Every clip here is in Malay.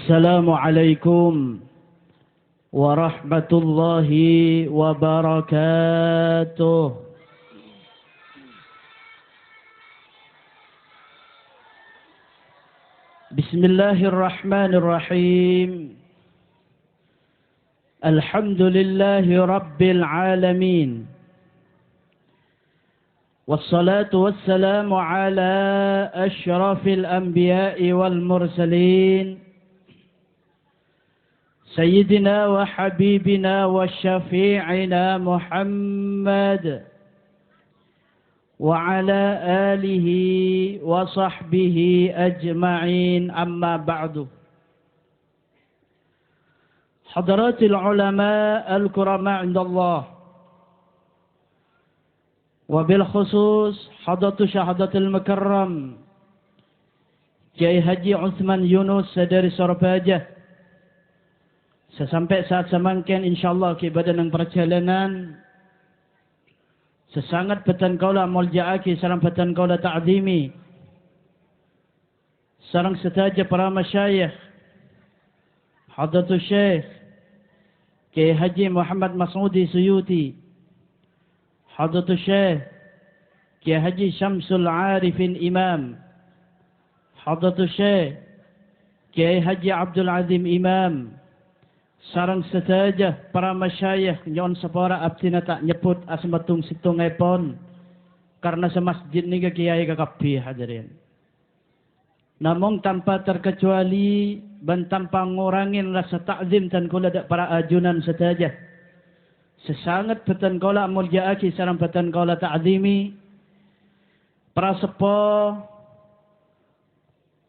Assalamualaikum warahmatullahi wabarakatuh. Bismillahirrahmanirrahim. Alhamdulillahi rabbil alamin. Wassalatu wassalamu ala asyrafil anbiya'i wal mursalin. Sayyidina wa habibina wa syafi'ina Muhammad wa ala alihi wa sahbihi ajma'in, amma ba'du. Hadaratil ulama al-kurama indallah, wa bil khusus hadratu syahadatul mukarram Kiai Haji Uthman Yunus dari Sorbaja. Sesampai saat semangkin insyaallah ke badan perjalanan sesangat betan kaula mulja'aki sareng betan kaula ta'zimi sareng setaja para masyayikh Hadratus Syekh Kiai Haji Muhammad Mas'udi Suyuti, Hadratus Syekh Kiai Haji Syamsul Arifin Imam, Hadratus Syekh Kiai Haji Abdul Azim Imam, sarang setaja para masyayikh nyon sepora abdina tak nyebut asmatung situng epon karena semasjid ni kiai kakapi hadirin. Namun tanpa terkecuali dan tanpa ngurangin rasa takzim dan kula para ajunan setaja. Sesangat betan kula mulja'aki sarang betan kula ta'zimi para sepo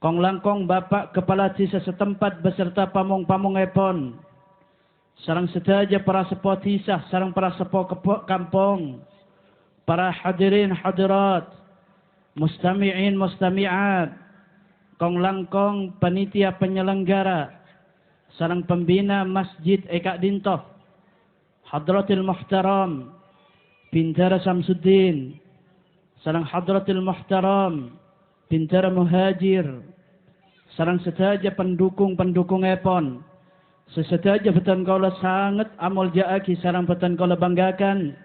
kong langkong bapak kepala desa setempat beserta pamong-pamong epon. Sarang setaja para sepo tisah, sarang para sepo kampung, para hadirin hadirat, mustami'in mustami'at, kong langkong panitia penyelenggara, sarang pembina Masjid Eka Dintoh, Hadratil Muhtaram Bintara Samsuddin, sarang Hadratil Muhtaram Bintara Muhajir, sarang setaja pendukung-pendukung epon. Sesetaja betan kaulah sangat amal ja'aki sarang betan kaulah banggakan.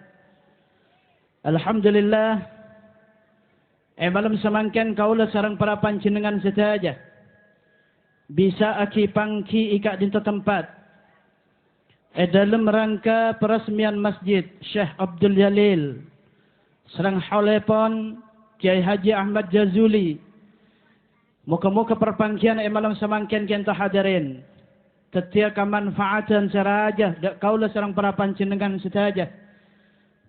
Alhamdulillah. Malam semangkan kaulah sarang para panjenengan setaja bisa aki pangki ikat di tempat. Dalam rangka peresmian Masjid Syekh Abdul Jalil sarang haulepon Kiai Haji Ahmad Jazuli. Muka-muka perpangkian malam semangkan kita hadirin. Tetia kemanfaatan seraja dak kaulah sareng para panjenengan setaja.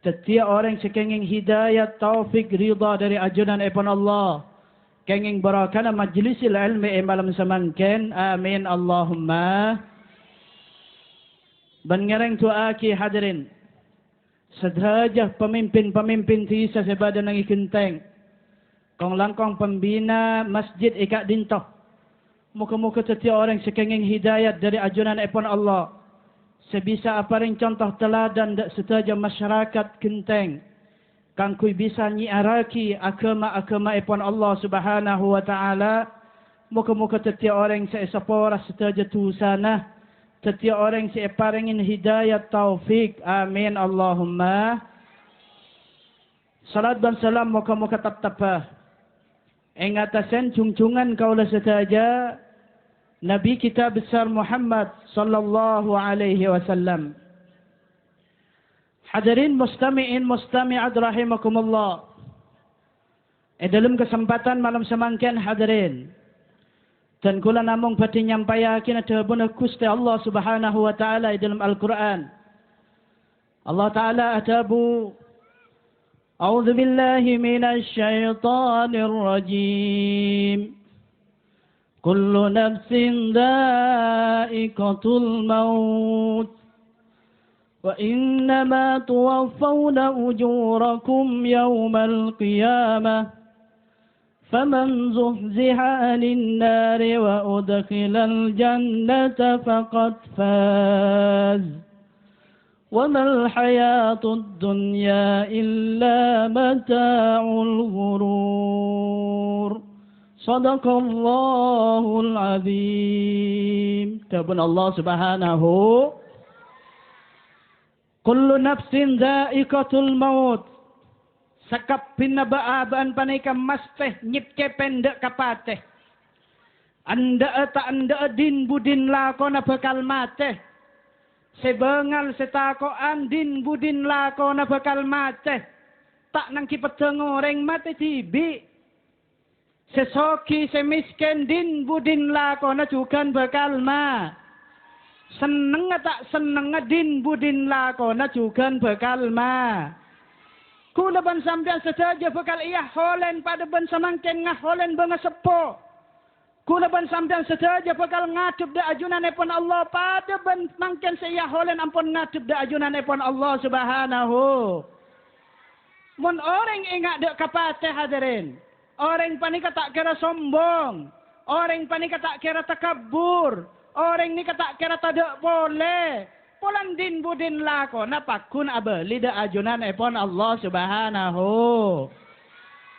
Tetia orang sekenging hidayah taufik ridha dari ajunan epon Allah. Kenging barakana majlisil ilmi malam semangken. Amin Allahumma. Ben ngereng tuaki hadirin. Setaja pemimpin-pemimpin tisa sebada nang ikenteng. Kong langkong pembina Masjid Eka Dintoh. Muka-muka setiap orang sekenging hidayat dari ajunan epon Allah. Sebisa apa ring contoh teladan dak setaja masyarakat kenteng. Kangkui bisa nyiaraki agama-agama epon Allah subhanahu wa ta'ala. Muka-muka setiap orang seesapora setaja tusana. Setiap orang seeparingin hidayat taufik. Amin Allahumma. Salat dan salam muka-muka tatapah. Engatasen cungcungan kaulah setaja Nabi kita besar Muhammad sallallahu alaihi wasallam. Hadirin mustami'in mustami'at rahimakumullah. Dalam kesempatan malam semangkin hadirin. Dan kula namung pati nyampayakin ada bunah kusti Allah subhanahu wa ta'ala dalam Al-Quran. Allah ta'ala atabu. A'udzu billahi minasy syaithanir rajim. Kullu nafsin dha'iqatul maut wa innama tuwaffawna ujurakum yawmal qiyamah faman zuhziha 'anil nari wa udkhilal jannata faqad faz wa mal hayatud dunya illa mata'ul ghurur. Sadaqallahul azim. Kebun Allah Subhanahu. Kullu nafsin dha'iqatul maut. Sakap pinabaan panika masteh nyipke pendek kapateh. Anda tak anda din budin lakona bakal mate. Sebengal setakoan din budin lakona bakal mate. Tak nang kipeteng orang mate tibi. Sesoki semisken din budin lakona juga bakal ma. Seneng tak seneng din budin lakona juga bakal ma. Kula ban sampean saja bakal iya holen pada ban samangken ngaholen banga sepo. Kula ban sampean saja bakal ngadep da ajunanipun Allah pada ban mangken saya holen ampun ngadep da ajunanipun Allah Subhanahu. Mun orang ingat dek kapate hadirin. Orang panika tak kira sombong. Orang panika tak kira takabur. Orang ni tak kira tak boleh. Polan din budin lako. Napakun abeli da ajunan epon Allah Subhanahu.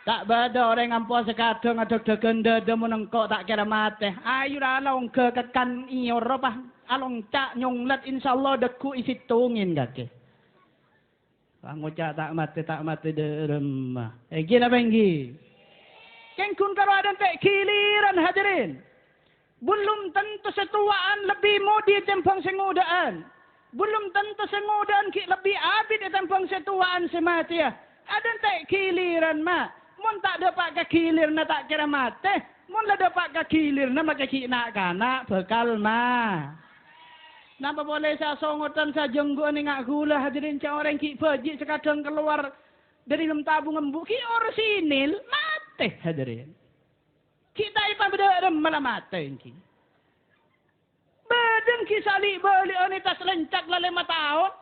Tak bada orang ampo sekadang adok degenda demu nengkok tak kira mate. Ayu along ke kekan iyo ropah. Along cak nyonglet insyaallah deku isi tungin kake. Pangocak tak mate de remah. Gina benggi. Kengkun kalau ada tak kiliran hadirin. Belum tentu setuaan lebih mudi tempang sengudaan. Belum tentu sengudaan lebih abid tempang setuaan semati ya. Ada tak kiliran mak. Mun tak dapat kekilir na tak kira mate. Mun la dapat kekilir na makikina kanak bekal ma. Napa boleh saya songotan saya jenggo ni ngak gula hadirin ca orang ki pejik sekadang keluar dari dalam tabung embu ki orsinil mate hadirin. Kita ipa beda malah mate ki. Badan ki sali balik ani tas lencak la 5 tahun.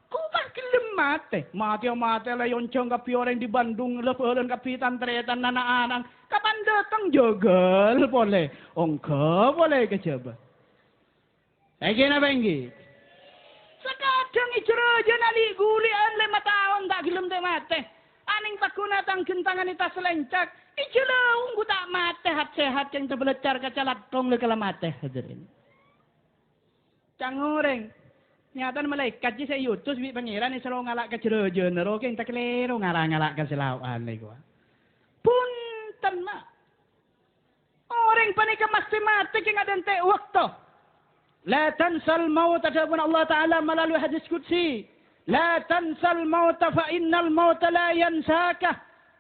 Ku bah kelem mate. Mate la yoncong kapi orang di Bandung lepelan kapi tantretan anak-anak. Kapan datang jogel boleh. Ongko boleh kecoba. Gina benggi. Sekadang ijroja nali gulian 5 tahun tak gelem te mate. Aning pakuna tang kentangan ita selencak. Ijelaung ku tak mate hat sehat yang terbelecar kacalat tong le kala mate hadirin. Cangoreng. Nyatan malaikat ji saya yutus bi pangeran ni selalu ngalak kejroja nero keng tak kelero ngalak-ngalak keselawan ni gua. Punten mak. Orang panika mesti mate keng adan te waktu. La tansal maut adapun Allah Ta'ala melalui hadis qudsi. La tansal maut fa innal maut la yansaka.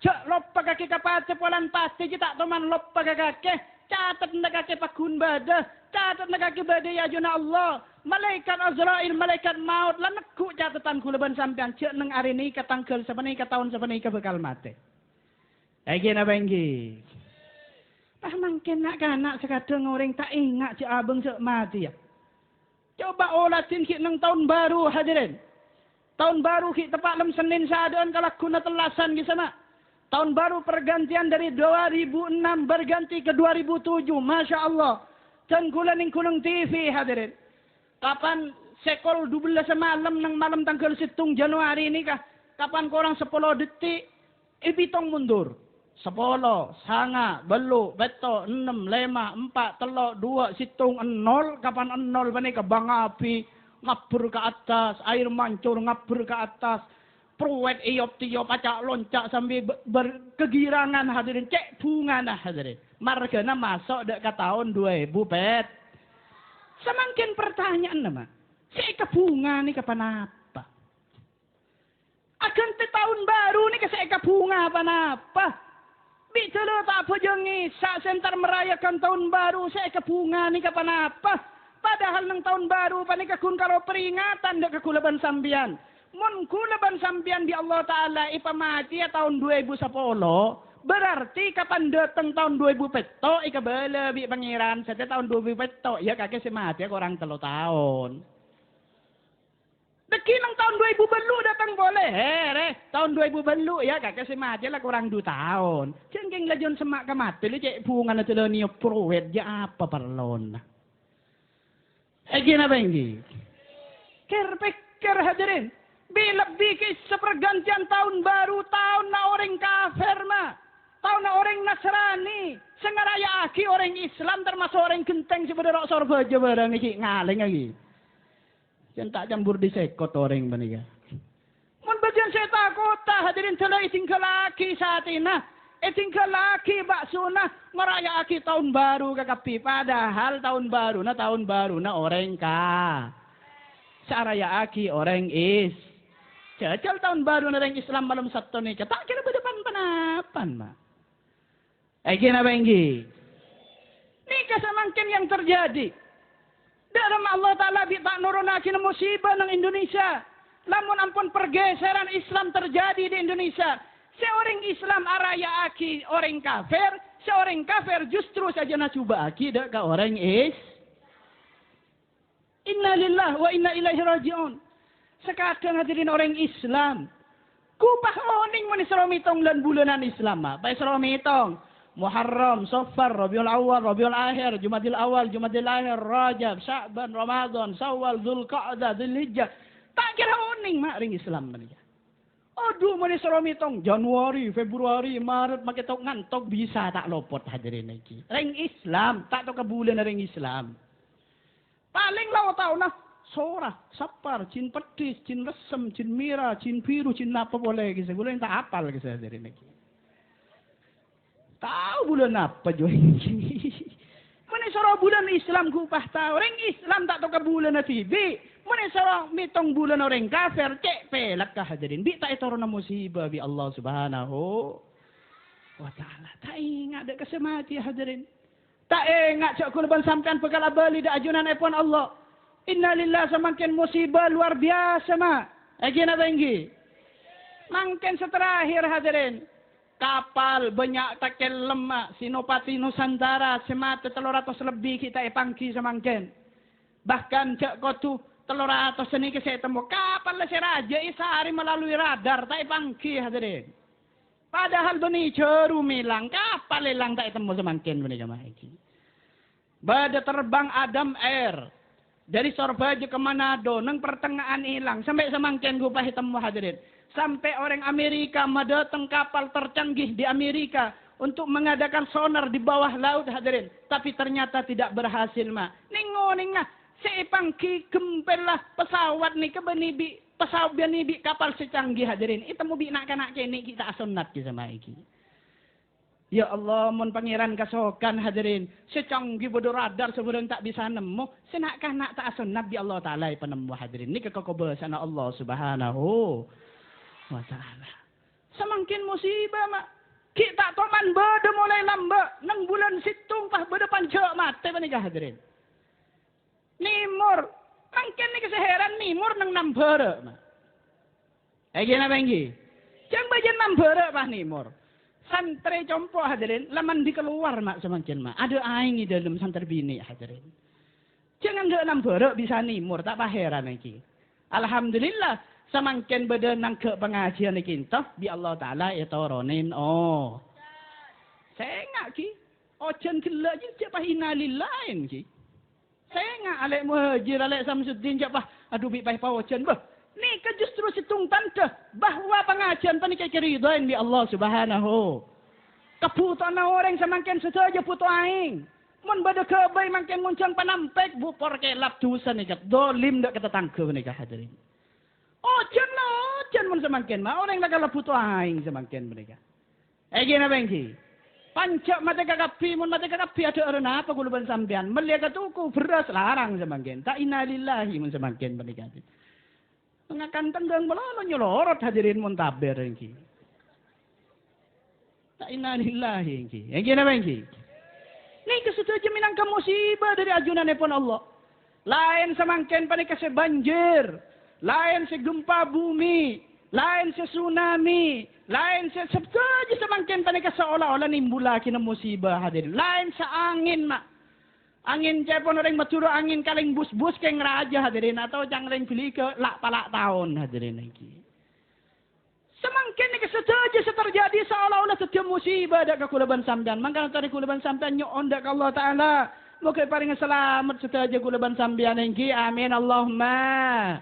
Cak lupa kaki kapate polan pasti kita teman lupa kaki. Catat nda kaki pakun bada. Catat nda kaki bada ya juna Allah. Malaikat Azrail, malaikat maut lan nekuk catatan kula ban sampean cek nang arini ka tanggal sapani ka taun sapani ka bakal mate. Iki na bengki. Ah mangken nak kanak sekadang orang tak ingat cek abang cek mati ya. Coba olatin ki nang tahun baru hadirin. Tahun baru ki tepat lem Senin sadon kalau kuna telasan di sana. Tahun baru pergantian dari 2006 berganti ke 2007. Masya Allah. Dan kula ning kunung TV hadirin. Kapan sekol 12 malam nang malam tanggal 7 Januari ini kah? Kapan korang 10 detik ibitong mundur. 10, sanga, belu, beto, 6, 5, 4, telok, 2, situng, 0. Kapan 0 pani ke bang api, ngabur ke atas, air mancur ngabur ke atas. Pruwet iop-tiop, acak loncak sambil berkegirangan hadirin. Cek bunga nah hadirin. Margana masuk dek ke tahun 2000 pet. Semakin pertanyaan nama. Seika bunga ni kapan apa? Akan te tahun baru ni ke seika bunga apa? Bicara tak apa jengi, saat sentar merayakan tahun baru, saya ke bunga ni kapan apa? Padahal nang tahun baru, panika kun kalau peringatan dek kekulaban sambian. Mun kulaban sambian di Allah Ta'ala ipamati ya tahun 2010, berarti kapan datang tahun 2000 peto, ika bala bi pangeran, setiap tahun 2000 peto, ya kakek si mati ya kurang 3 tahun. Deki nang tahun 2000 belu datang boleh. Tahun 2000 belu ya kakek si mati lah kurang 2 tahun. Cengking lajon semak ke mati lu cek bunga na telo niyo prohet ya apa perlon. Gina benggi. Ker hadirin. Bila bikis sepergantian tahun baru tahun na orang kafir ma. tahu na orang Nasrani, sengaraya aki orang Islam termasuk orang genteng sebenarnya sorba aja barang iki ngaleng lagi. Jangan tak campur disekot orang benika. Mun bagian saya takut tak hadirin telah tinggal lagi saat ini. Tinggal lagi baksuna meraya aki tahun baru kakapi padahal tahun baru na orang ka. Saraya aki orang is. Jajal tahun baru na orang Islam malam Sabtu ni. Tak kira berdepan-depan mah. Gina benggi. Ini kesemangkin yang terjadi. Dalam Allah Ta'ala tak nurunakin musibah ng Indonesia. Lamun ampun pergeseran Islam terjadi di Indonesia. Seorang Islam araya aki orang kafir. Seorang kafir justru saja na cuba aki dek ka orang is. Inna lillah wa inna ilaihi raji'un. Sekadang hadirin orang Islam. Kupah oning manisromitong lan bulanan Islam. Baik seromitong. Muharram, Safar, Rabiul Awal, Rabiul Akhir, Jumadil Awal, Jumadil Akhir, Rajab, Sya'ban, Ramadan, Syawal, Dzulqa'dah, Dzulhijjah. Tak kira oning mak ring Islam menika. Aduh manis romitong Januari, Februari, Maret maketok ngantok bisa tak lopot hadirin iki. Ring Islam tak to kebulan ring Islam. Paling law tau nah Sorah, Sapar, Cin Petis, Cin Resem, Cin Mira, Cin Biru, Cin apa boleh kisah. Boleh tak hafal kisah hadirin iki. Tahu bulan apa jo ini? Mana sorang bulan Islam kupah tahu. Orang Islam tak tahu ke bulan nanti. Bi, mana sorang mitong bulan orang kafir cek pelak kah hadirin. Bi tak itu orang musibah bi Allah Subhanahu wa Taala. Tak ingat dek kesemati hadirin. Tak ingat cak kurban sampean pekala bali dak ajunan epon Allah. Innalillah semakin musibah luar biasa mak. Gina benggi. Mangken seterakhir hadirin. Kapal banyak takel lemak Sinopati Nusantara semata 300 lebih kita epangki semangken. Bahkan cak kotu 300 seni ke saya temu kapal lah raja sehari melalui radar tak epangki hadirin. Padahal beni ceru milang kapal hilang tak temu semangken beni jamaah iki. Bada terbang Adam Air dari Sorbaja ke Manado nang pertengahan hilang sampai semangken gua temu hadirin. Sampai orang Amerika mendatang kapal tercanggih di Amerika untuk mengadakan sonar di bawah laut hadirin. Tapi ternyata tidak berhasil mak. Ningoning nah. Seipangki gempelah pesawat ni ke benibi. Pesawat benibi kapal secanggih hadirin. Itu mau nak kini kita asunat kisah maiki. Ya Allah, mon pangeran kasokan hadirin. Secanggih bodoh radar sebelum tak bisa nemu. Senakkan nak tak asunat di Allah Ta'ala penemu hadirin. Ini kekokobasan Allah Subhanahu wa Ta'ala. Semakin musibah mak. Kita toman beda mulai lambat. Nang bulan situng pah beda pancak mati panikah hadirin. Nimur. Mungkin ni keseheran nimur nang nambara mak. Gina benggi. Jangan bagian nambara pah nimur. Santri compo hadirin. Laman di keluar mak semakin mak. Ada aing di dalam santri bini hadirin. Jangan gak nambara bisa nimur. Tak pah heran lagi. Alhamdulillah. Semakin bedenang ke pengajian kita bi Allah Ta'ala itoronin saya ngak ki ojen kela je cak pah innalillahin ki saya ngak alek muhajir alek Samsuddin cak pah aduh bi pah ojen bah ni ke justru situng tanda bahwa pengajian pa ni kaya kiridain bi Allah Subhanahu keputuan orang semakin saja putu aing mun bada kebay makin muncang panampek bupor ke lap dusan ni kat dolim dak kata tangke ni hadirin. Ojen mun semakin mah orang nak kalau putu aing semakin mereka. Gina bengki. Pancak mata kakapi mun mata kakapi ada orang apa kuluban sampean melihat tuku beras larang semakin. Tak innalillahi mun semakin mereka. Mengakan tenggang melolo nyolorot hadirin mun taber bengki. Tak innalillahi bengki. Gina bengki. Ni kesudahan minangka musibah dari ajunan pun Allah. Lain semakin panik kasi banjir. Lain si gempa bumi, lain si tsunami, lain si saja semakin panik seolah-olah nimbula kina musibah hadirin. Lain sa angin mak. Angin cepon orang maturo angin kaling bus-bus keng raja hadirin atau jangan pilih ke lak palak tahun hadirin lagi. Semakin ni saja terjadi seolah-olah setiap musibah dak kulaban sampean. Mangkana tadi kulaban sampean nyon dak Allah Taala. Moga paling selamat saja kulaban sampean engki. Amin Allahumma.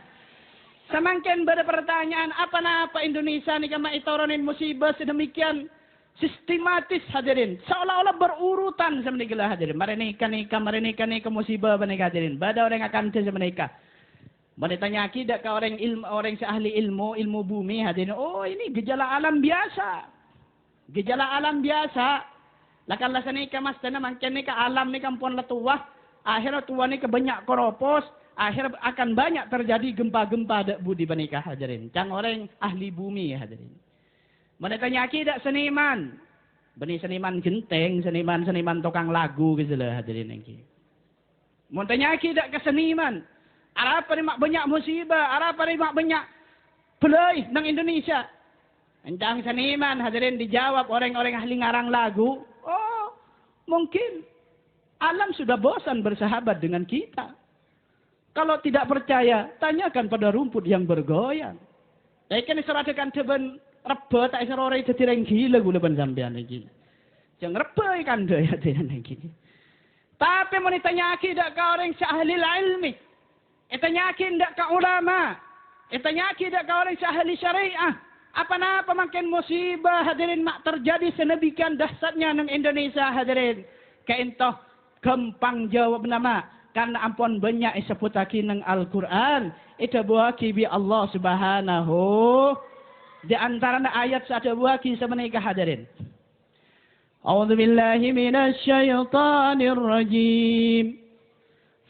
Semakin berpertanyaan apa Indonesia ni kama itoronin musibah sedemikian Sistematis hadirin. Seolah-olah berurutan semenikah hadirin. Mari nikah musibah menikah hadirin. Bada orang akan semenikah. Mari tanya akidah ke orang ilmu, orang seahli ilmu bumi hadirin. Oh ini gejala alam biasa. Gejala alam biasa. Lakanlah senikah mas tena makin nikah alam ni kampun letuah. Akhirnya tua ni kebanyak koropos. Akhir akan banyak terjadi gempa-gempa dak budi menikah hadirin. Cang orang ahli bumi hadirin. Mana tanya akidah seniman. Benih seniman genteng, seniman tukang lagu gitu lah hadirin lagi. Mau tanya akidah ke seniman. Apa ni mak banyak musibah, apa ni mak banyak pelai nang Indonesia. Encang seniman hadirin dijawab orang-orang ahli ngarang lagu. Oh, mungkin alam sudah bosan bersahabat dengan kita. Kalau tidak percaya, tanyakan pada rumput yang bergoyang. Ikan seradakan teben reba tak serore jadi orang gila gula ban sampean lagi. Jangan reba ikan dia ya lagi. Tapi mau ditanya akidah ke orang seahli ilmi. Itanya akidah ke ulama. Itanya akidah ke orang seahli syariah. Apa-apa makin musibah hadirin mak terjadi senebikan dahsyatnya nang Indonesia hadirin. Kaintoh gampang jawab nama. Karena ampun banyak iseputaki nang Al-Quran. Itu buaki bi Allah subhanahu. Di antara ayat ada buah kisah menikah hadirin. A'udzu billahi minasy syaithanir rajim.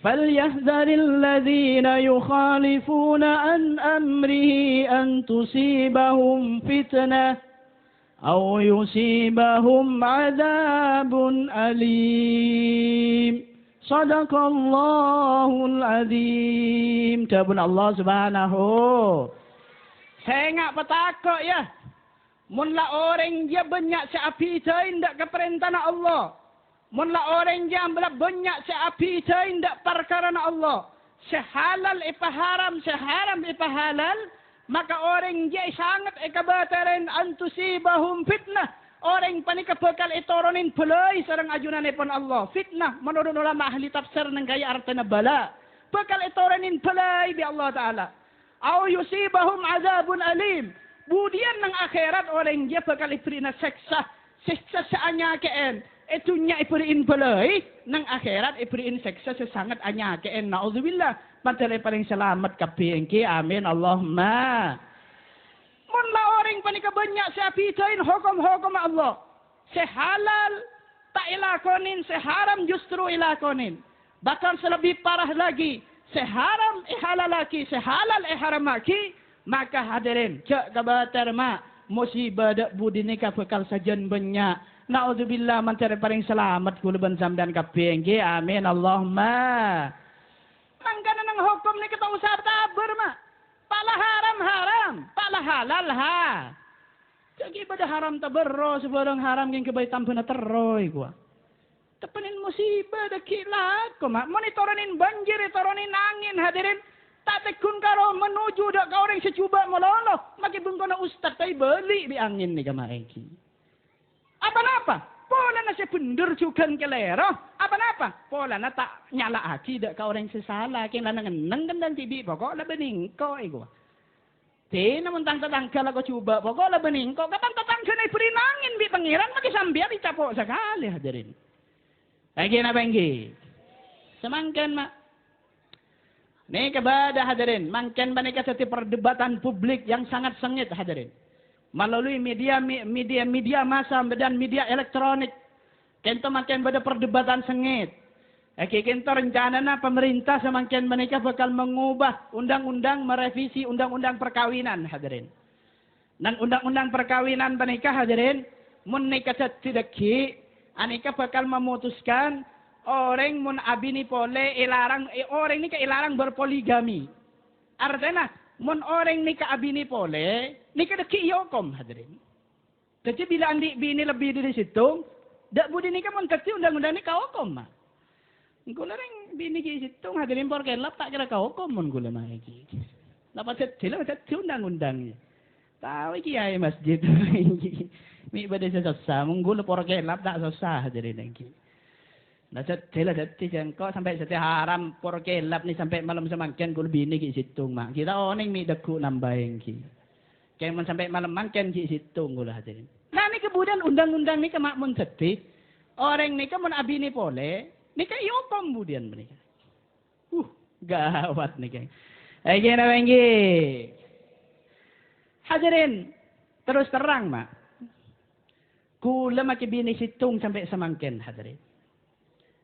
Falyahdharil ladzina yukhalifuna an amrihi an tusibahum fitnah aw yusibahum adzabun alim. Shadaqallahul azim. Tabun Allah subhanahu. Saya enggak petakok ya. Munlah orang dia banyak seapi tindak ke perintah Allah. Munlah orang dia banyak seapi tindak perkara Allah. Sehalal ipa haram, seharam ipa halal. Maka orang dia sangat ikabataran antusibahum fitnah. Orang panika bakal itoronin pelai sarang ajunan ipon Allah. Fitnah menurut ulama ahli tafsir nang gaya artana bala. Bakal itoronin pelai bi Allah Ta'ala. Au yusibahum azabun alim. Budian nang akhirat orang dia bakal iberiin seksa. Seksa seanya keen. Itunya iberiin pelai. Nang akhirat iberiin seksa sesangat anya keen. Na'udzubillah. Pantalay paling selamat kapiengki. Amin. Allahumma. Munlah orang panika banyak seapitain hukum-hukum Allah. Sehalal tak ilakonin. Seharam justru ilakonin. Bahkan selebih parah lagi. Seharam ihalal laki, sehalal iharam laki, maka hadirin cak kabatar mak musibah dak budi nikah bekal sajen banyak. Naudzubillah mantare paling selamat kula ban sampean kabeh nggih. Amin Allahumma. Mangkana nang hukum ni kita usah tabar mak. Pala haram, pala halal ha. Jadi ibadah haram tabarro sebarang haram yang kebaik tampuna terroy gua. Tepenin musibah dah kilat ko mak. Monitoranin banjir, toronin angin hadirin. Tak tekun karo menuju dak ka orang secuba meloloh. Maki bengkona ustaz tay beli di angin ni kemarin ki. Apa-apa? Pola na si pendur cukan kelero. Apa-apa? Pola na tak nyala aki dak ka orang sesalah. Kaya lanang-nang kan tibi pokok la bening ko ego. Te namun tang-tang kala ko cuba pokok la bening ko. Kapag tatang sanay perinangin bi pangeran maki sambiar dicapok sekali hadirin. Lagi na banggi. Semangkan mak. Ini kepada hadirin. Mangkan mereka setiap perdebatan publik yang sangat sengit hadirin. Melalui media massa dan media elektronik. Kento makin pada perdebatan sengit. Kento rencana pemerintah semakin mereka bakal mengubah undang-undang merevisi undang-undang perkawinan hadirin. Dan undang-undang perkawinan mereka hadirin. Menikah tidak Anika bakal memutuskan orang mun abini pole ilarang orang ni ilarang berpoligami. Artinya mun orang ni abini pole ni deki yokom hadirin. Jadi bila andi bini lebih dari situ, dak budi ni mun terti undang-undang ni kaokom mah. Gula ring bini ki situ hadirin por kelap tak kira kaokom mun gula mah iki. Dapat setila undang-undangnya. Tahu iki ay masjid. Mi pada susah, menggulu porkelap tak susah jadi lagi. Nah, jelas jengkok sampai setiap haram porkelap ni sampai malam semakin gulu bini ki situng mak. Kita oning mi deku nambahin ki. Kayak sampai malam makan ki situng gulu hadirin. Nah ni kemudian undang-undang ni kemak mun tetih. Orang ni mun abi ni boleh. Ni iyo kemudian mereka. Gawat ni keng. Gini bengki. Hadirin. Terus terang mak. Kula maki bini situng sampai semangkin hadirin.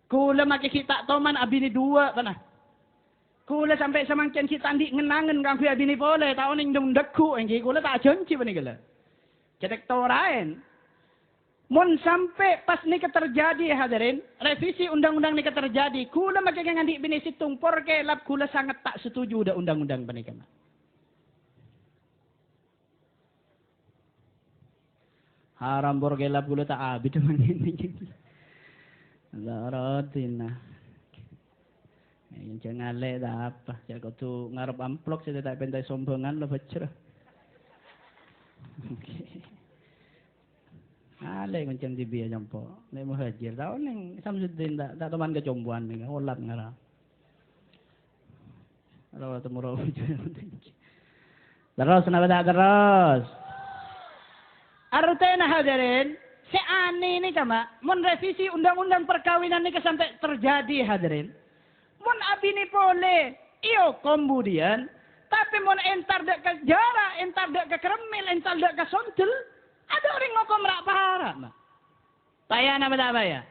Kula maki kita toman abi ni dua tanah. Kula sampai semangkin kita andi ngenangan kang abi ni boleh. Tahun ni dong deku engki. Kula tak janji bani kala. Cetek torain. Mun sampai pas ni terjadi hadirin, revisi undang-undang ni terjadi, kula maki ngandi bini situng porke lap kula sangat tak setuju dah undang-undang bani kama. Haram porke lap kula tak abis teman ini. Zaratina. Yang jangan le dah apa. Jadi kau tu ngarap amplok saya tak pentai sombongan lo baca. Ale kuncang di biar jampo. Nek muhajir tau ning Samsudin tak teman kecombuan ning olat ngara. Kalau temu ro. Terus kenapa tak terus? Artinya hadirin, seani ni kama, mun revisi undang-undang perkawinan ni sampai terjadi hadirin. Mun abi ni boleh, iyo kemudian, tapi mun entar dek ke jarak, entar dek ke keremil, entar dek ke sontel, ada orang ngokom rak paharat mak. Payah nama tak payah?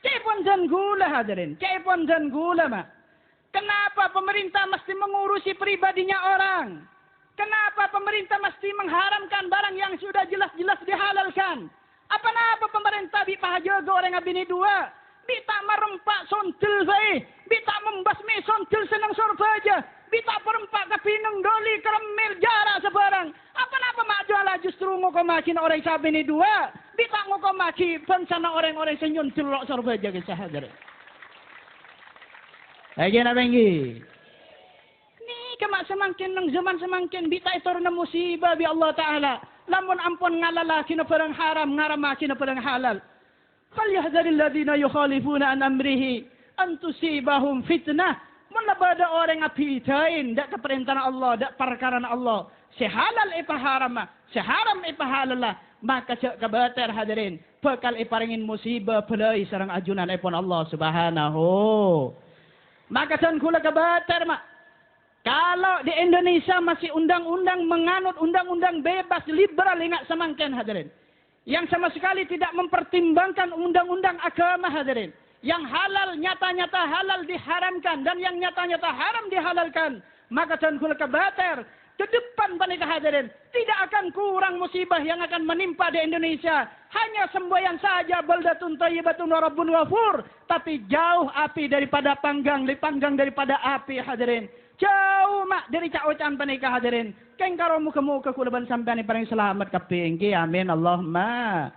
Cepon dan gula hadirin, cepon dan gula mak. Kenapa pemerintah mesti mengurusi pribadinya orang? Kenapa pemerintah mesti mengharamkan barang yang sudah jelas-jelas dihalalkan? Apa napa pemerintah bi pahajaga orang abini dua? Bi tak merempak sontil saya. Bi tak membasmi sontil senang sorbaja. Bi tak perempak ke pinung doli keremil jarak sebarang. Apa napa mak jualah justru ngokomakin orang sabini dua? Bi tak ngokomaki pensana orang-orang senyum celok sorbaja ke sahadar. Lagi nak bengki? Kemak semakin nang zaman semakin bita itor na musibah bi Allah Ta'ala. Lamun ampun ngalala kina perang haram ngarama kina perang halal. Falyahdharil ladzina yukhalifuna an amrihi an tusibahum fitnah. Mun labada orang apitain dak keperintahan Allah, dak perkara Allah. Sehalal ipa haram, seharam ipa halal. Maka cak kabater hadirin, bakal iparingin musibah pelai sareng ajunan ipun Allah Subhanahu. Maka can kula kabater mak. Kalau di Indonesia masih undang-undang menganut undang-undang bebas liberal ingat semangkin hadirin. Yang sama sekali tidak mempertimbangkan undang-undang agama hadirin. Yang halal nyata-nyata halal diharamkan dan yang nyata-nyata haram dihalalkan. Maka dan kula kabater ke depan panika hadirin tidak akan kurang musibah yang akan menimpa di Indonesia. Hanya semboyan saja baldatun thayyibatun wa rabbun ghafur, tapi jauh api daripada panggang, dipanggang daripada api hadirin. Jauh mak dari cak-ocan panika hadirin. Keng karo muka-muka kulaban sampean paling selamat kapinggi. Amin Allahumma.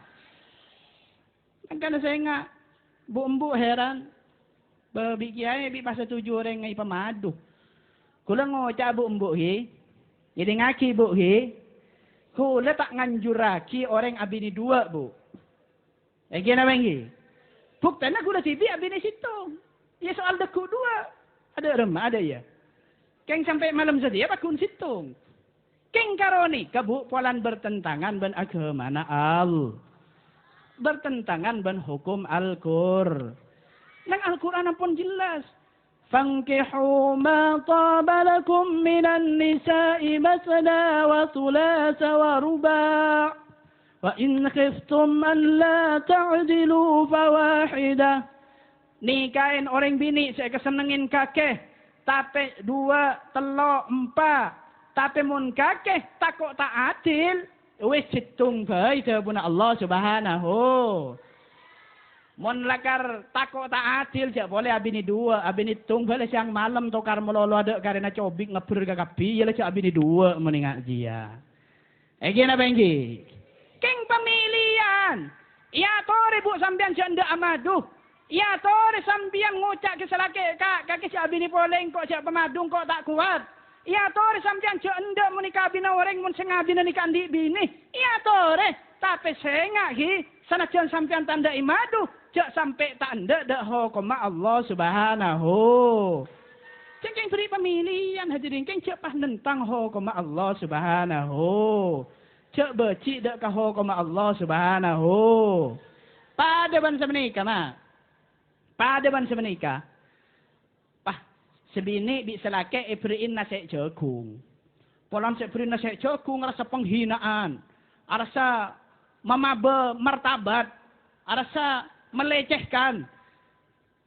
Kan saya ngak bu-embu heran. Babi kiai bi pasal 7 orang ngai pemadu. Kula ngocak bu-embu hi. Jadi ngaki bu hi. Kula tak nganjuraki orang abini 2 bu. Gimana bangki? Buktanya kula tibi abini situ. Ya soal deku 2. Ada remah ada ya. Keng sampai malam saja pakun situng. Keng karoni kabu polan bertentangan ben agama al. Bertentangan ben hukum Al-Qur. Nang Al-Qur'an pun jelas. Fankihu ma taba lakum minan nisa'i masna wa thulatha wa ruba'. Wa in khiftum an la ta'dilu fawahidah. Nikahin orang bini saya kesenengin kakek. Tapi 2, 3, 4. Tapi mun kakeh takut tak adil. Wis hitung baik dapuna Allah Subhanahu. Mun lakar takut tak adil jak boleh abini 2, abini tung boleh siang malam tokar melolo ada karena cobik ngeber kakapi ya cak abini 2 meningak dia. Gimana bangki? King pemilihan. Ya tore bu sampean janda amadu. Ya tore sambiang ngucak ke selake kaki si abini poleng kok siap pemadung kok tak kuat. Ya tore sambiang janda menikah bina orang mun sengabina nikah di bini. Ya tore tapi sengak hi sanajan sampean tanda imadu jak sampai tanda dak hukum Allah Subhanahu. Cengkeng beri pemilihan hadirin keng cepat nentang hukum Allah Subhanahu. Cek becik dak ka hukum Allah Subhanahu. Pada bangsa menikah mah. Pada bangsa menikah. Pah sebini bi selake ipriin nasi jagung. Polan ipriin nasi jagung rasa penghinaan. Rasa memabe martabat. Rasa melecehkan.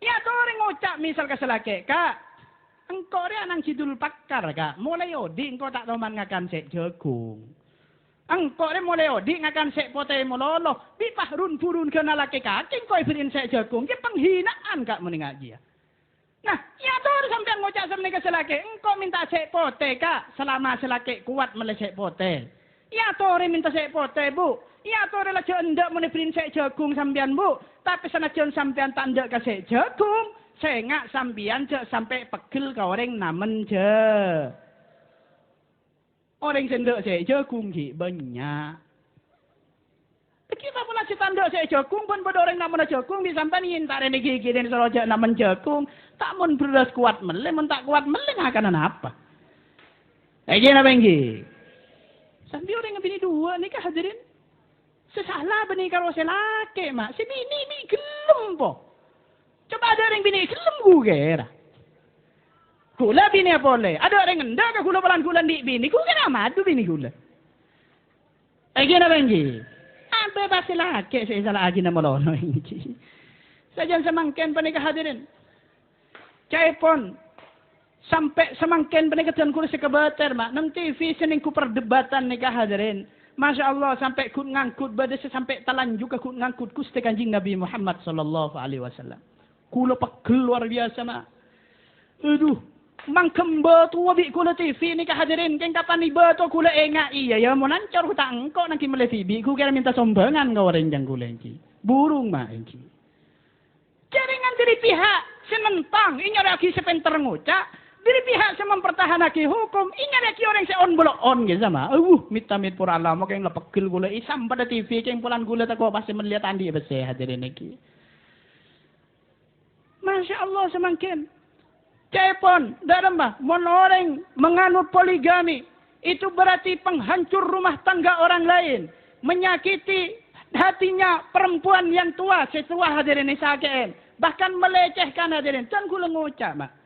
Ya tu orang ngucap misal ke selake, Kak. Engkau dia nang cidul pakar, Kak. Mulai odi engkau tak tahu man ngakan sek jagung. Engkau dia mulai odi ngakan sek pote mololo. Bi pahrun purun kena laki kaki engkau ifirin sek jagung. Dia penghinaan, Kak, meninggal dia. Nah, ya tu orang sampai ngucap sama ke selake. Engkau minta sek pote, Kak. Selama selake kuat melek sek pote. Ya tu orang minta sek pote, Bu. Ya tu orang lah cendak meneprin sek jagung sampean, Bu. Tapi sana cendak sampean tak ndak kasih jagung. Saya ngak sampean cek sampai pegel ke orang namen je. Orang cendak sek jagung ki banyak. Kita pula tanda sek jagung pun pada orang namen jagung bisa sampai ni tak ada gigi dan serojak namen jagung. Tak mun beras kuat meleh, mun tak kuat meleh akan apa? Gimana bengki? Sampai orang yang bini dua ni kah hadirin? Sesalah bani karo selake mak. Si bini mi gelem po. Coba ada orang bini gelem ku kira. Kula bini apa boleh? Ada orang ngendak ke kula bulan di bini. Ku kena madu bini kula. Gimana bangki? Bebas selake saya salah aji nama lono ini. Sajan semangken panika hadirin. Cai pon sampai semangken panika tuan kula sekebater mak. Nanti visioning ku perdebatan nikah hadirin. Masya Allah sampai kut ngangkut pada sampai talan juga kut ngangkut kusti kanjing Nabi Muhammad sallallahu alaihi wasallam. Kula pegel luar biasa mak. Aduh, mangkemba tu wabi kula TV ni hadirin keng kapan ni ba tu kula enga iya ya mau nancor ku tak engkau nak kimle TV ku kira minta sombangan kau orang jang kula engki. Burung mak engki. Jaringan dari pihak senentang inya lagi sepenter ngucap. Dari pihak yang mempertahankan hukum, ingat lagi orang yang on bolok on gitu sama. Mit pura alam, yang lepekil gula isam pada TV, yang pulang gula tak kau pasti melihat andi besar hadirin lagi. Masya Allah semakin. Cepon, dalam bah, orang menganut poligami itu berarti penghancur rumah tangga orang lain, menyakiti hatinya perempuan yang tua, setua hadirin isaken, bahkan melecehkan hadirin. Dan gula ngucap mak.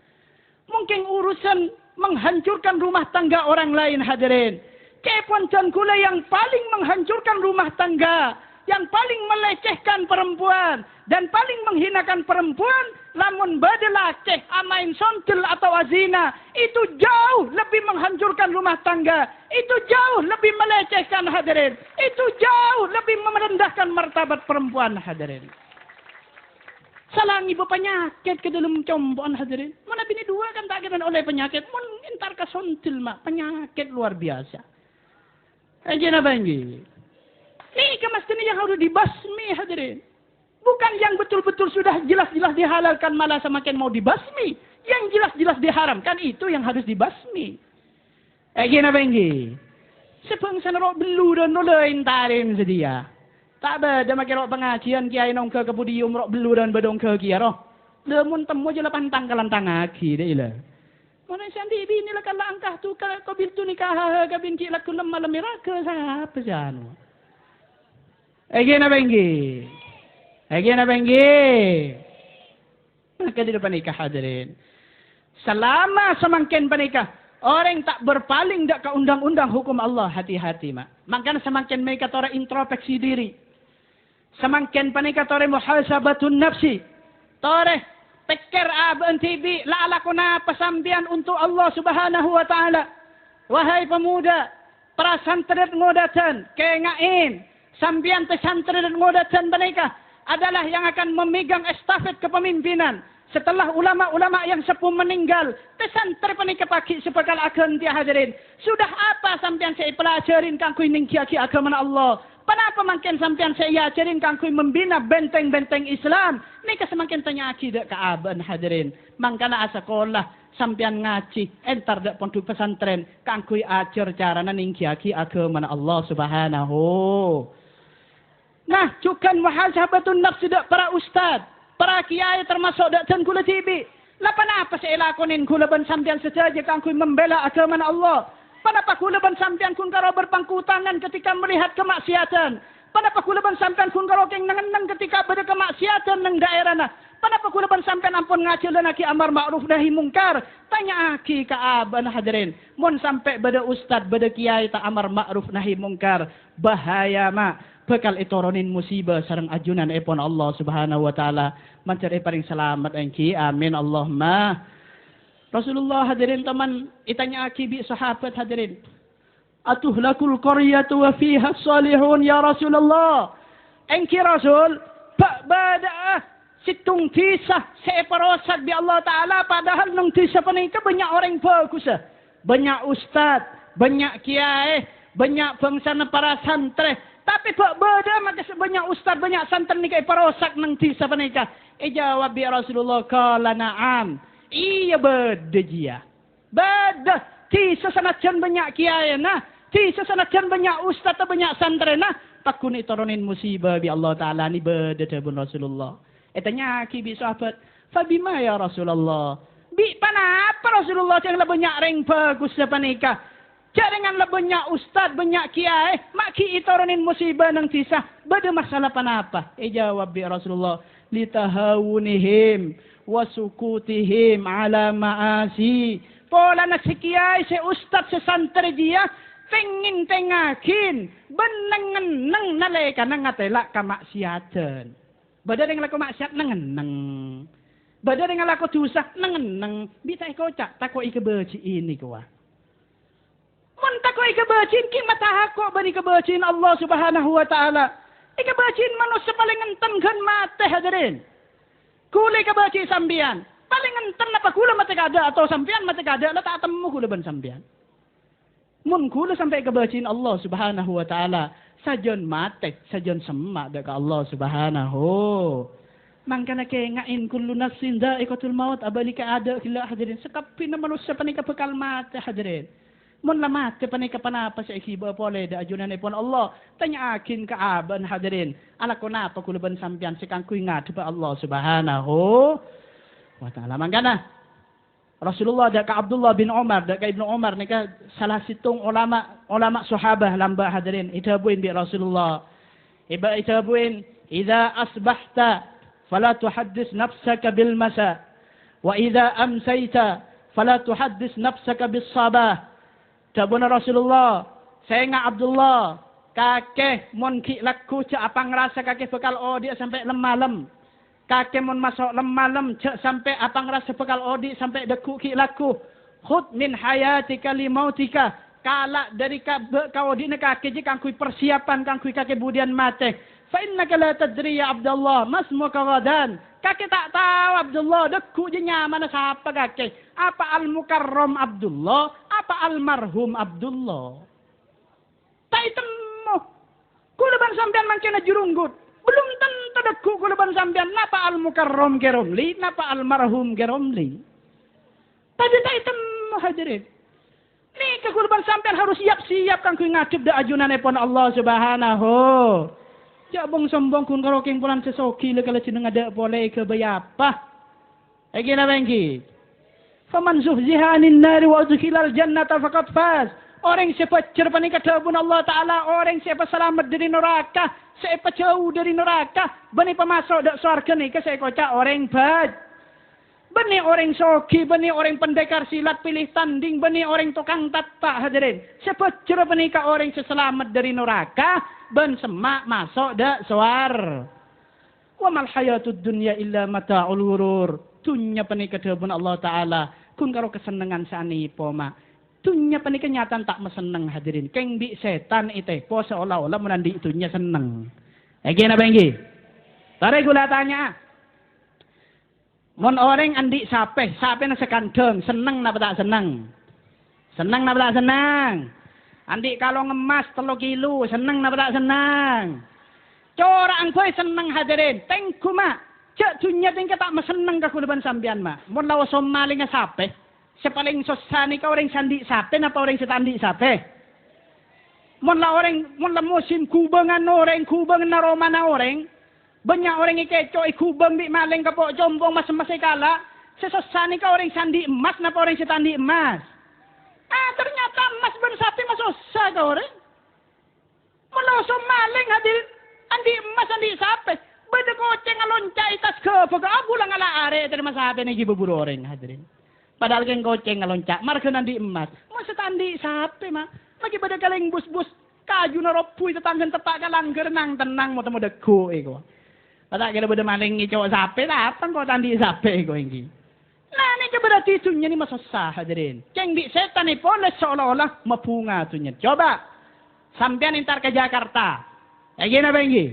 Mungkin urusan menghancurkan rumah tangga orang lain hadirin. Kepon kula yang paling menghancurkan rumah tangga. Yang paling melecehkan perempuan. Dan paling menghinakan perempuan. Lamun badelaceh amain sontil atau azina. Itu jauh lebih menghancurkan rumah tangga. Itu jauh lebih melecehkan hadirin. Itu jauh lebih merendahkan martabat perempuan hadirin. Salang ibu penyakit ke dalam comboan hadirin. Mana bini dua kan tak kira oleh penyakit. Mun entar kasontil mak. Penyakit luar biasa. Aja apa ini? Ini kemastian yang harus dibasmi hadirin. Bukan yang betul-betul sudah jelas-jelas dihalalkan malah semakin mau dibasmi. Yang jelas-jelas diharamkan itu yang harus dibasmi. Aja apa ini? Sepengsa narok belu dan nolain tarim sedia. Tak ada makin pengajian kiai nong ke kebudi umrok belu dan bedong ke kiai roh. Lemun temu je lah pantang kalantang aki deh lah. Mana sandi bini lah kalau angkah tu kalau kau bintu nikah ke binti lah kulam malam meraka siapa janu. Gimana bengki? Gimana bengki? Maka di depan nikah hadirin. Selama semakin penikah. Orang tak berpaling dak ke undang-undang hukum Allah hati-hati mak. Makanya semakin mereka tora introspeksi diri. Semakin panika tore muhasabatun nafsi. Tore pikir abentibi la lakuna pesambian untuk Allah Subhanahu wa taala. Wahai pemuda, prasantren ngodatan kengain, sambian pesantren ngodatan panika adalah yang akan memegang estafet kepemimpinan. Setelah ulama-ulama yang sepuh meninggal, pesantren panika pagi sepakal akan dia hadirin. Sudah apa sambian saya pelajarin kangku ning kiaki agama Allah? Kenapa makin sampean saya ajarin kangkui membina benteng-benteng Islam? Nika semakin tanya akidah keaban hadirin. Mangkana sekolah sampean ngaji entar dak pondok pesantren kangkui ajar cara ningkiaki agama Allah Subhanahu. Nah, cukan muhasabatun nafsi dak para ustad, para kiai termasuk dak ten kula tibi. Lapan apa saya lakonin kula ban sampean saja kangkui membela agama Allah? Kenapa kula ban sampean kun karo berpangkutangan ketika melihat kemaksiatan? Kenapa kula ban sampean kun karo keng nengeneng ketika beda kemaksiatan nang daerahna? Kenapa kula ban sampean ampun ngaceulana ki amar ma'ruf nahi mungkar? Tanya aki ka aban hadirin. Mun sampai beda ustad, beda kiai ta amar ma'ruf nahi mungkar, bahaya mak. Bekal itoronin musibah sareng ajunan epon Allah Subhanahu wa taala. Mencari paling selamat engki. Amin Allahumma. Rasulullah hadirin teman, itanya akibi sahabat hadirin. Atuhlakul qaryatu wa fiha salihun ya Rasulullah. Engki Rasul, bada situng tisah separosak bi Allah Ta'ala. Padahal nung tisah panika banyak orang bagus. Banyak ustad, banyak kiai, banyak pengsana para santri. Tapi bada maka banyak ustad, banyak santri ni kay parosak nung tisah panika. Jawab bi Rasulullah, qala na'am. Iya beda dia. Beda. Tisa sanajan banyak kiai nah. Tisa sanajan banyak ustaz atau banyak santri nah. Takun iturunin musibah bi Allah Ta'ala ni beda tabun Rasulullah. Tanya kibi sahabat. Fabima ya Rasulullah. Bi panapa Rasulullah yang lebih banyak ring bagus siapa nikah. Jangan lebih banyak ustaz, banyak kiai. Maki iturunin musibah nang tisa. Beda masalah panapa. Jawab bi Rasulullah. Litahawunihim. Wasukutihim ala ma'asi. Pola na si kiai, si ustad, si santri dia, pengin tengakin, benengen neng naleka nang ngatela kamaksiatan. Bada dengan laku maksiat nengeneng. Bada dengan laku dosa nengeneng. Bisa kocak, tako ikebeci ini kuah. Mun tako ikebeci, kimata hako bani kebeciin Allah Subhanahu wa Ta'ala. Ikebeciin manusia paling ngentengkan mate hadirin. Kule kebaci sambian. Paling enten apa kula mati kada atau sambian mati kada la tak temu kula ban sambian. Mun kula sampai kebaciin Allah Subhanahu wa Ta'ala sajon mate, sajon semak dekat Allah Subhanahu. Mangkana ke ngain kullu nafsin dha'iqatul maut abalika ada kila hadirin sekapin manusia panika bekal mate hadirin. Mun la mate panika panapa sa ikiba pole da ajunan ipon Allah. Tanya akin ka aban hadirin. Ala ko napa kula ban sampean sekang kuingat ba Allah Subhanahu wa Ta'ala. Mangkana Rasulullah da ka Abdullah bin Umar da ka Ibnu Umar nika salah situng ulama sahabah lamba hadirin. Itabuin bi Rasulullah. Itabuin idza asbahta fala tuhaddis nafsaka bil masa wa idza amsayta fala tuhaddis nafsaka bis sabah. Tabuna Rasulullah, saya ngak Abdullah, kakek mon ki laku cak apa ngerasa kakek bekal odi sampai lemalam. Kakek mon masuk lemalam cak sampai apa ngerasa bekal odi sampai deku ki laku. Khud min hayatika li mautika. Kala dari kau odi ne kakek je kang kui persiapan kang kui kakek budian mate. Fa innaka la tadri ya Abdullah masmuka gadan. Kakek tak tahu Abdullah deku je nyaman siapa kakek. Apa al-mukarram Abdullah, apa almarhum Abdullah. Tak temu. Kula ban sampean mangkena jurunggut. Belum tentu deku kula ban sampean napa al-mukarram geromli, napa almarhum geromli. Tadi tak temu hadirin. Ni ke kula ban sampean harus siap-siap kang ku ngadep da ajunanipun Allah Subhanahu. Jabong sombong kun karo keng pulan sesoki le kala jeneng ada boleh ke bayapa. Egi na bengki. Faman zuhziha anin nari wa udkhilal jannata faqad faz. Orang siapa cerpani kadabun Allah Ta'ala. Orang siapa selamat dari neraka. Siapa jauh dari neraka. Bani pemasuk dak surga ni ke saya kocak orang bad. Bani orang soki. Bani orang pendekar silat pilih tanding. Bani orang tukang tatak hadirin. Siapa cerpani ka orang seselamat dari neraka. Ben semak masuk dak suar. Wa mal hayatud dunya illa mata'ul ghurur. Tunya pani kadabun Allah Ta'ala. Kun karo kesenengan sani poma. Tunya pani kenyataan tak meseneng hadirin. Keng bi setan ite po seolah-olah menandi itunya seneng. Egi na bengki. Tare gula tanya. Mon orang andi sape na sekandeng, seneng napa tak seneng? Seneng napa tak seneng? Andi kalau ngemas 3 kilo, seneng napa tak seneng? Cora angkoy seneng hadirin. Tengku mak. Cak dunia tingkat tak meseneng ka kulaban sambian mak. Mon lawas somaling nga sape. Sepaling sosani ka orang sandi sape napa orang setandi sape. Mon la musim kubangan orang kubang na Roma na orang. Banyak orang ikeco ikubang di maling ka po jombong mas kala. Sesosani ka orang sandi emas napa orang setandi emas. Ternyata emas susah kau orang. Melosong maling hadirin. Andi emas, andi sape. Beda koceng ngalonca itas ke. Pagka abulang ala are. Terima sape ni gibubur orang hadirin. Padahal keng koceng ngalonca. Marga nandi emas. Masa andi sape mah. Lagi beda kaleng bus-bus. Kaju naropui tetanggan tepak kalangger nang tenang. Mau temu deko eko. Padahal kira beda maling cowok sape. Datang kau tandi sape eko ini. Nah ini berarti itunya ni masa sah hadirin. Ceng di setan ni pun seolah-olah mapunga itunya. Coba. Sampean entar ke Jakarta. Gimana banggi?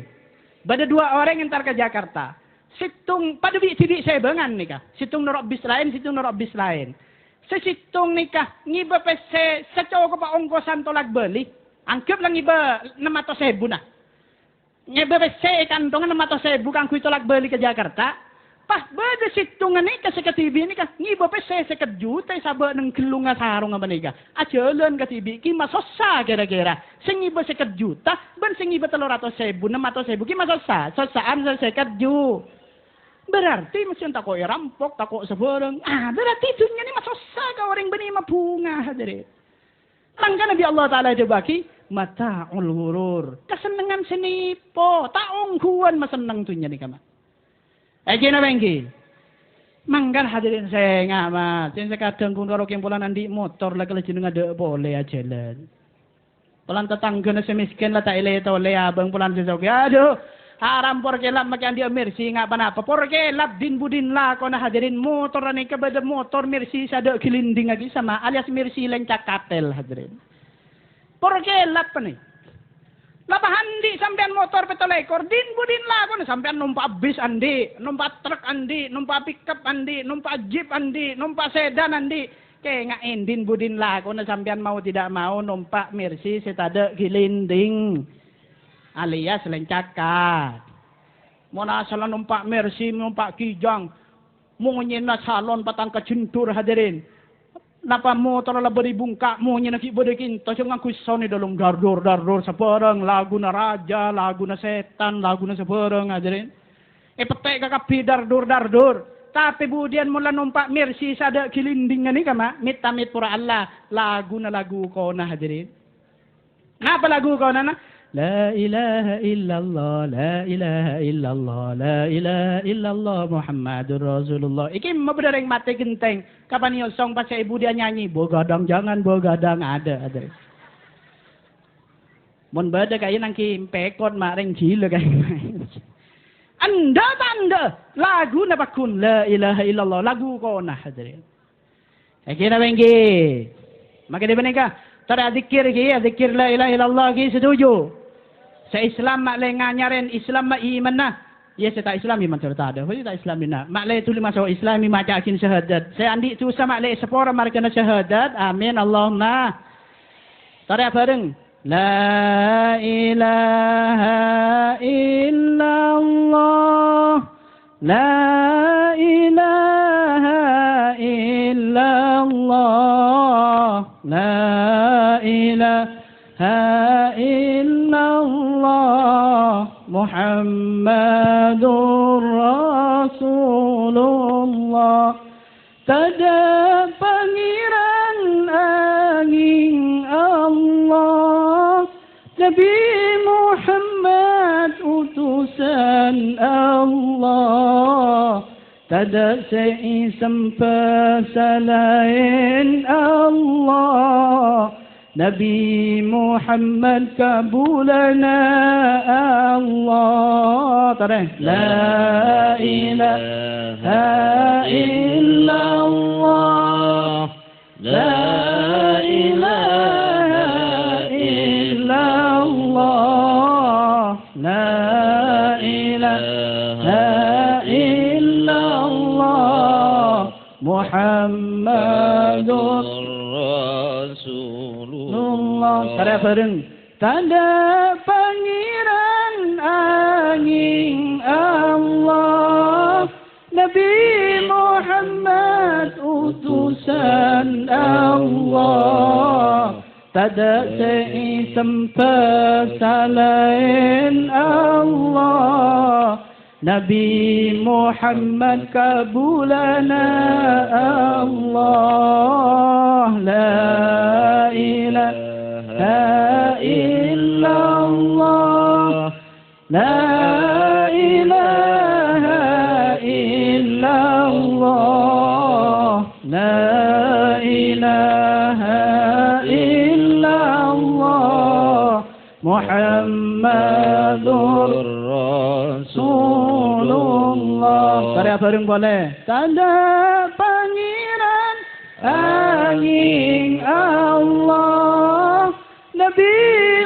Ada 2 orang entar ke Jakarta. Situng pada bidik saya bengan nikah. Situng norok bis lain, situng norok bis lain. Sesitung nikah ngiba pese secowo pa ongkosan tolak beli. Anggap lang ngiba 600.000 nah. Ngiba pese kantongan 600.000 kang kui tolak beli ke Jakarta. Pas beda situngan ni kasi ke TV ni ka ngiba pese 1 juta sabak nang kelunga sarong apa ni ka. Ajalan ke TV ki masosa kira-kira. Sing ngiba 1 juta ben sing ngiba 300.000, 600.000 ki masosa. Sosaan sa 1 juta. Berarti mesti takok rampok, takok sebarang. Berarti dunia ni masosa ka orang bani mapunga hadirin. Langkah Nabi Allah Ta'ala dibagi mata'ul ghurur. Kesenangan senipo, taongkuan masenang dunia ni kama. Gimana bangki? Manggar hadirin saya ngamat. Saya kadang kun karo kempulan andi motor lah kalau jeneng ada boleh aja jalan. Pulan tetangga na semiskin lah tak ilai tole abang pulan sesok. Aduh, haram porkelap makan dia mercy ngapa napa. Porkelap din budin lah kau na hadirin motor ni kepada motor mercy sada kilinding lagi sama alias mercy lencak katel hadirin. Porkelap ni. Lapahan di sampean motor petol ekor din budin lah kono sampean numpak bis andi, numpak truk andi, numpak pickup andi, numpak jeep andi, numpak sedan andi. Kayak din budin lah kono sampean mau tidak mau numpak Mercy setada gilinding alias lencakat. Mau nasalah numpak Mercy, numpak Kijang, mau nyena salon patang kecentur hadirin. Napa motor lah beribungka mo nya nakibodekin to sing ngaku sone dalam dardor sebarang lagu na raja, lagu na setan, lagu na sebarang hadirin. Petek kakapi dardor. Tapi kemudian mula numpak Mercy sada kilinding ni kama mit pura Allah lagu na lagu ko na hadirin. Napa lagu ko na? La ilaha illallah, la ilaha illallah, la ilaha illallah Muhammadur Rasulullah. Iki mabedareng mati genteng. Kapan yo song pas ibu dia nyanyi, bogadang jangan bogadang ada. Mun bada kaya nang ki pekot mareng jile kaya. Anda lagu na bakun la ilaha illallah lagu ko na hadirin. Kira bengki. Maka di beneka tara zikir la ilaha illallah ki setuju. Sa Islam mak le nganyaren Islam mak iman nah. Ya saya tak Islam iman serta ada. Saya tak Islam nah. Mak le tuli masuk Islam maca akin syahadat. Saya andi tu sama le sepora markana syahadat. Amin Allahumma. Tara bareng. La ilaha illallah. La ilaha illallah. La ilaha illallah Muhammadur Rasulullah. Tada pangeran angin Allah Nabi Muhammad utusan Allah. Tada seisam selain Allah Nabi Muhammad kabulana Allah. Tareng. La ilaha illallah. La ilaha illallah. La ilaha illallah Muhammadur Tanda bareng. Tanda pangeran angin Allah Nabi Muhammad utusan Allah. Tada seisem selain Allah Nabi Muhammad kabulana Allah. La ilaha لا إله إلا الله لا إله إلا الله محمد رسول الله. Karya bareng boleh. Tanda pangeran angin Allah Nabi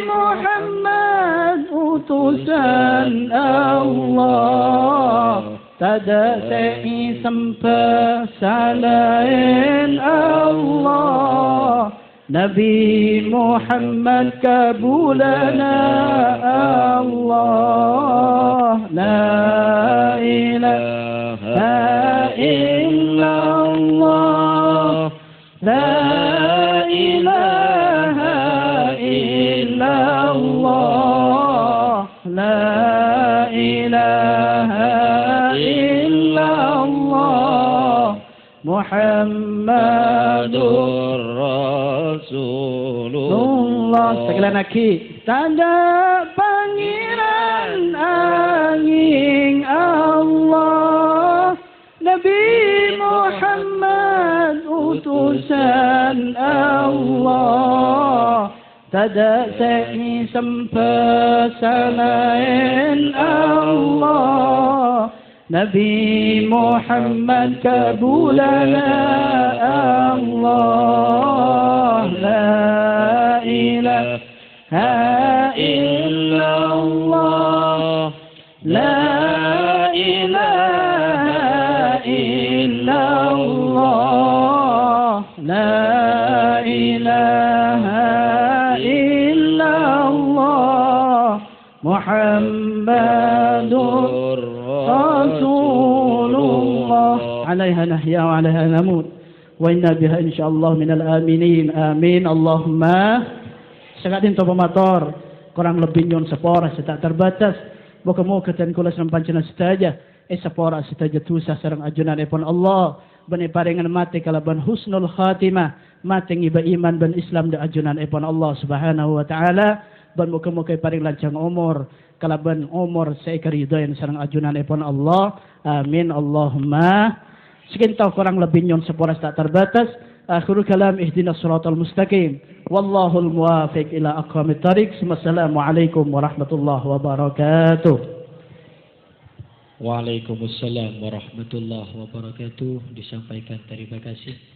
Muhammad utusan Allah. Tada sei sampai selain Allah Nabi Muhammad kabulana Allah. La ilaha illallah La ilaha illallah La ilaha illallah Muhammadur Rasulullah. Sekali lagi. Tanda pangeran angin Allah Nabi Muhammad utusan Allah. Tada sei sampai selain Allah Nabi Muhammad kabulana Allah. La ilaha illallah La ilaha illallah La ilaha illallah Muhammadur Rasulullah. Alaiha nahya wa alaiha namut wa inna biha insyaallah minal aminin. Amin Allahumma. Sakadin to pemator kurang lebih nyon sepora setak terbatas. Moga-moga dan kula sampancena setaja sepora setaja tusa sareng ajunan epon Allah bani paringan mati kalaban husnul khatimah mati ngiba iman dan Islam da ajunan epon Allah Subhanahu wa taala ban moga-moga paring lancang umur kalaban umur saikaridayan sareng ajunan epon Allah. Amin Allahumma. Sekian tahu kurang lebih nyon sepora tak terbatas. Akhirul kalam ihdinas siratal mustaqim. Wallahul muwafiq ila aqwamit thariq. Wassalamualaikum warahmatullahi wabarakatuh. Waalaikumsalam warahmatullahi wabarakatuh. Disampaikan terima kasih.